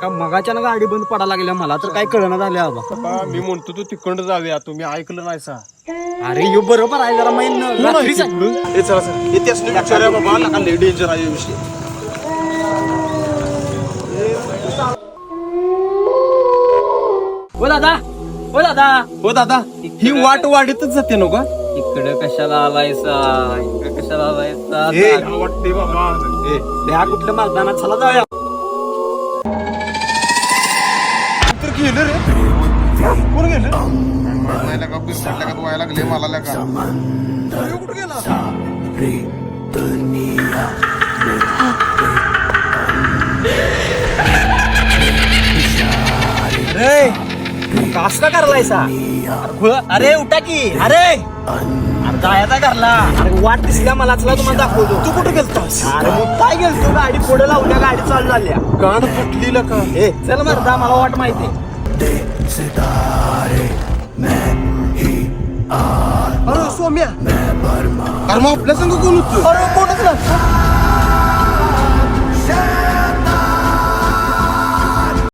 का मगाच्या ना गाडी बंद पडायला लागल्या मला तर काय कळना झालं बाबा. मी म्हणतो तू तिकडं जाऊया तुम्ही ऐकलं नाही सा. अरे यो बरोबर आहे जरा मैन चला सर येतेच नाही विचारूया बाबा नका लय डेंजर आहे विषय. हो दादा हो दादा हो दादा ही वाट वाढतच जाते नको इकडे कशाला आलायसा इकडे कशाला आलायसा वाटते बाबा. त्या कुठल्या मैदानात चला जाऊया. तर गेलं रे कोण गेलं व्हायला का बिस्कटला का व्हायला लागले मला का कुठं गेला अरे कास का करलायसा अरे उठा की अरे जायचा करला अरे वाट दिसल्या मला चला तुम्हाला दाखवतो. तू कुठं गेलतास अरे मग काय गेलतो गाडी पुढे लावल्या गाडी चालू झाल्या गाण फुटलीला का ए चल मर्दा मला वाट माहिती अरे सौम्या अरे मग आपल्या संग कोण होतं अरे कोणच